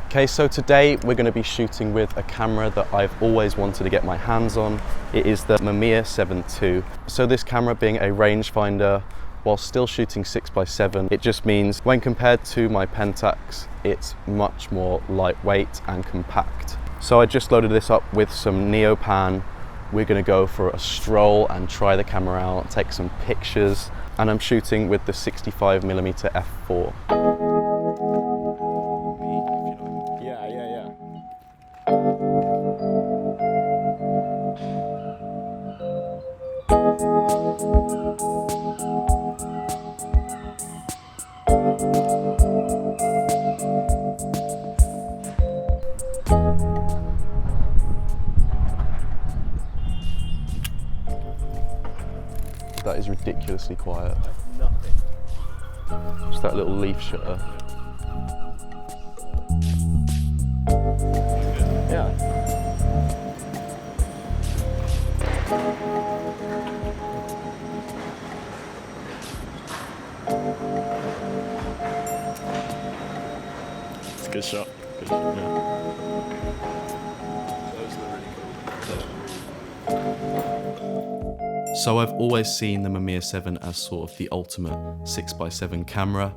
Okay, so today we're going to be shooting with a camera that I've always wanted to get my hands on. It is the Mamiya 7 II. So this camera being a rangefinder, while still shooting 6x7, it just means when compared to my Pentax, it's much more lightweight and compact. So I just loaded this up with some neopan. We're going to go for a stroll and try the camera out, take some pictures, and I'm shooting with the 65mm f4. That is ridiculously quiet. Nothing. Just that little leaf shutter. Yeah. It's a good shot. Good shot, yeah. So I've always seen the Mamiya 7 as sort of the ultimate 6x7 camera,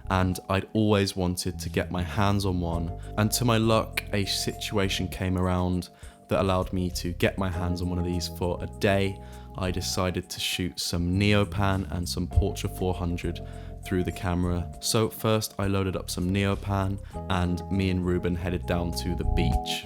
and I'd always wanted to get my hands on one, and to my luck a situation came around that allowed me to get my hands on one of these for a day. I decided to shoot some neopan and some Portra 400 through the camera. So first I loaded up some neopan and me and Ruben headed down to the beach.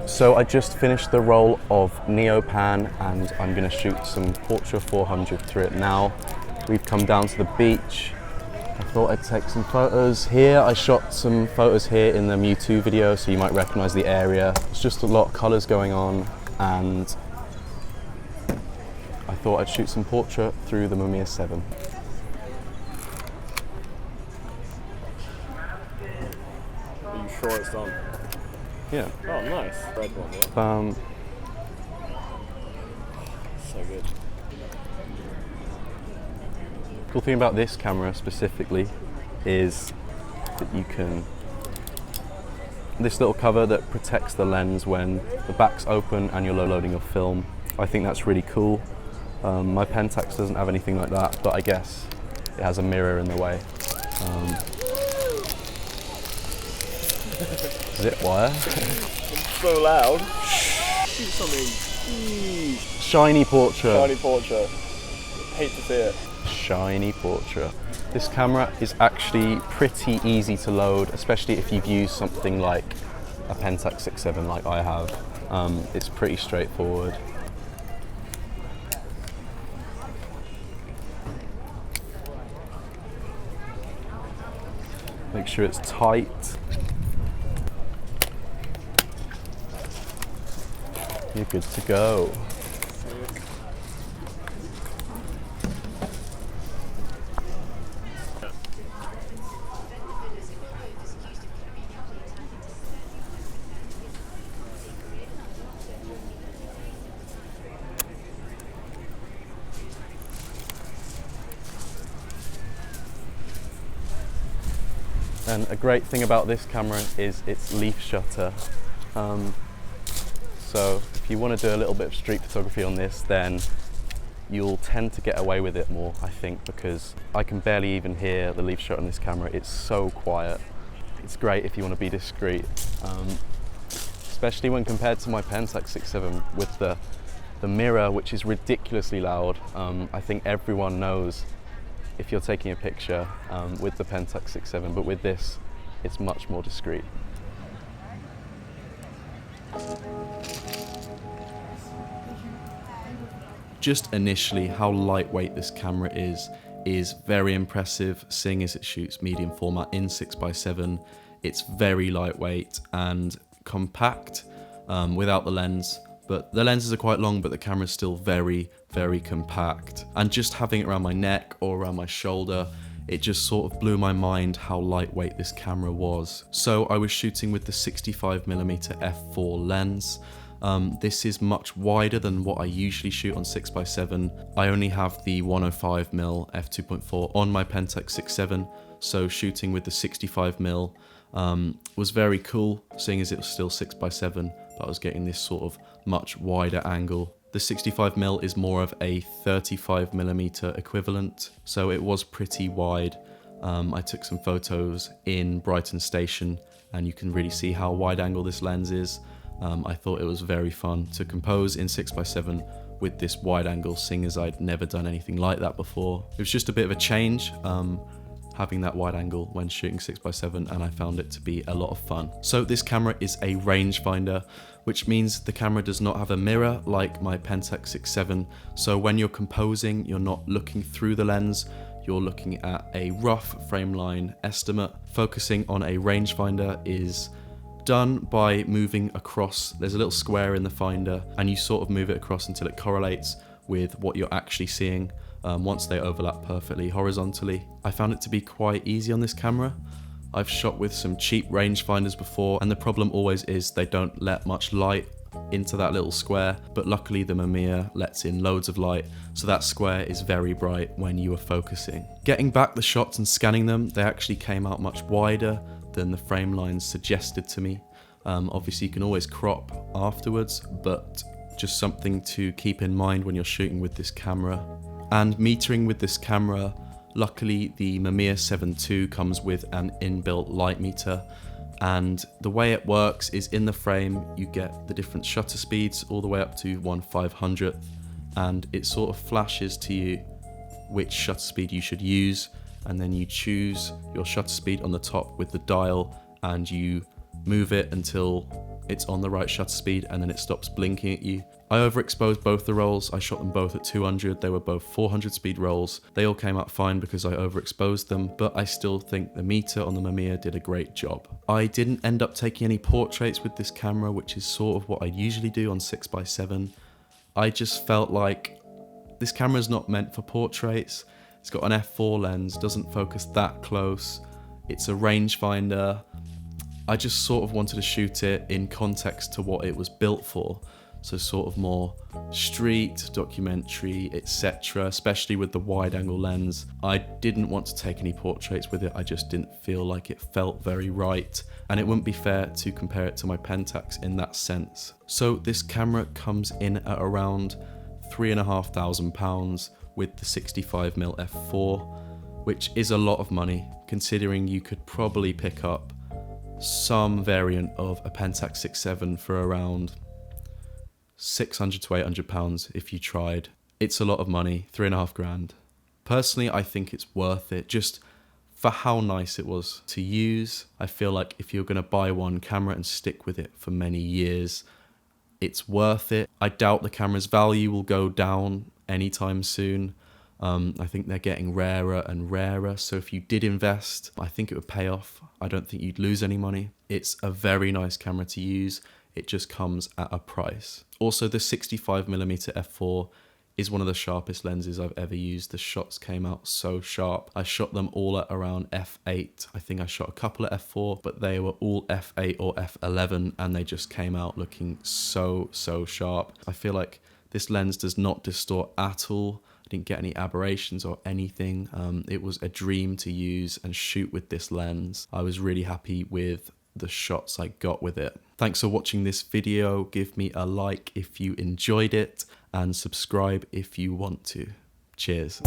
So I just finished the roll of neopan and I'm going to shoot some Portra 400 through it now. We've come down to the beach. I thought I'd take some photos here. I shot some photos here in the Mewtwo video, so you might recognize the area. It's just a lot of colors going on, and I thought I'd shoot some Portra through the Mamiya 7. Are you sure it's done? Yeah. Oh, nice. Red one, yeah? So good. Cool thing about this camera specifically is that you can, this little cover that protects the lens when the back's open and you're loading your film. I think that's really cool. My Pentax doesn't have anything like that, but I guess it has a mirror in the way. Is it wire? It's so loud. Shoot something. Shiny Portra. Shiny Portra. Hate to see it. Shiny Portra. This camera is actually pretty easy to load, especially if you've used something like a Pentax 6.7 like I have. It's pretty straightforward. Make sure it's tight. You're good to go. And a great thing about this camera is its leaf shutter. So if you want to do a little bit of street photography on this, then you'll tend to get away with it more, I think, because I can barely even hear the leaf shutter on this camera. It's so quiet. It's great if you want to be discreet, especially when compared to my Pentax 6.7 with the mirror, which is ridiculously loud. I think everyone knows if you're taking a picture with the Pentax 6.7, but with this, it's much more discreet. Just initially, how lightweight this camera is very impressive, seeing as it shoots medium format in 6x7. It's very lightweight and compact without the lens, but the lenses are quite long, but the camera is still very, very compact. And just having it around my neck or around my shoulder, it just sort of blew my mind how lightweight this camera was. So I was shooting with the 65mm f4 lens. This is much wider than what I usually shoot on 6x7. I only have the 105mm f2.4 on my Pentax 6.7, so shooting with the 65mm was very cool, seeing as it was still 6x7, but I was getting this sort of much wider angle. The 65mm is more of a 35mm equivalent, so it was pretty wide. I took some photos in Brighton Station, and you can really see how wide angle this lens is. I thought it was very fun to compose in 6x7 with this wide angle, seeing as I'd never done anything like that before. It was just a bit of a change, having that wide angle when shooting 6x7, and I found it to be a lot of fun. So this camera is a rangefinder, which means the camera does not have a mirror like my Pentax 6.7. So when you're composing, you're not looking through the lens, you're looking at a rough frame line estimate. Focusing on a rangefinder is done by moving across. There's a little square in the finder, and you sort of move it across until it correlates with what you're actually seeing once they overlap perfectly horizontally. I found it to be quite easy on this camera. I've shot with some cheap rangefinders before, and the problem always is they don't let much light into that little square, but luckily the Mamiya lets in loads of light, so that square is very bright when you are focusing. Getting back the shots and scanning them, they actually came out much wider than the frame lines suggested to me. Obviously you can always crop afterwards, but just something to keep in mind when you're shooting with this camera. And metering with this camera, luckily the Mamiya 7.2 comes with an inbuilt light meter, and the way it works is in the frame you get the different shutter speeds all the way up to 1/500th, and it sort of flashes to you which shutter speed you should use, and then you choose your shutter speed on the top with the dial, and you move it until it's on the right shutter speed, and then it stops blinking at you. I overexposed both the rolls. I shot them both at 200. They were both 400 speed rolls. They all came out fine because I overexposed them, but I still think the meter on the Mamiya did a great job. I didn't end up taking any portraits with this camera, which is sort of what I usually do on 6x7. I just felt like this camera is not meant for portraits. It's got an f4 lens, doesn't focus that close. It's a rangefinder. I just sort of wanted to shoot it in context to what it was built for. So sort of more street, documentary, etc., especially with the wide angle lens. I didn't want to take any portraits with it. I just didn't feel like it felt very right. And it wouldn't be fair to compare it to my Pentax in that sense. So this camera comes in at around £3,500 with the 65mm f4, which is a lot of money, considering you could probably pick up some variant of a Pentax 6.7 for around £600 to £800 if you tried. It's a lot of money, £3,500. Personally, I think it's worth it just for how nice it was to use. I feel like if you're going to buy one camera and stick with it for many years, it's worth it. I doubt the camera's value will go down anytime soon. I think they're getting rarer and rarer, so if you did invest, I think it would pay off. I don't think you'd lose any money. It's a very nice camera to use. It just comes at a price. Also, the 65mm f4 is one of the sharpest lenses I've ever used. The shots came out so sharp. I shot them all at around f8. I think I shot a couple at f4, but they were all f8 or f11, and they just came out looking so sharp. I feel like this lens does not distort at all. I didn't get any aberrations or anything. It was a dream to use and shoot with this lens. I was really happy with the shots I got with it. Thanks for watching this video. Give me a like if you enjoyed it and subscribe if you want to. Cheers.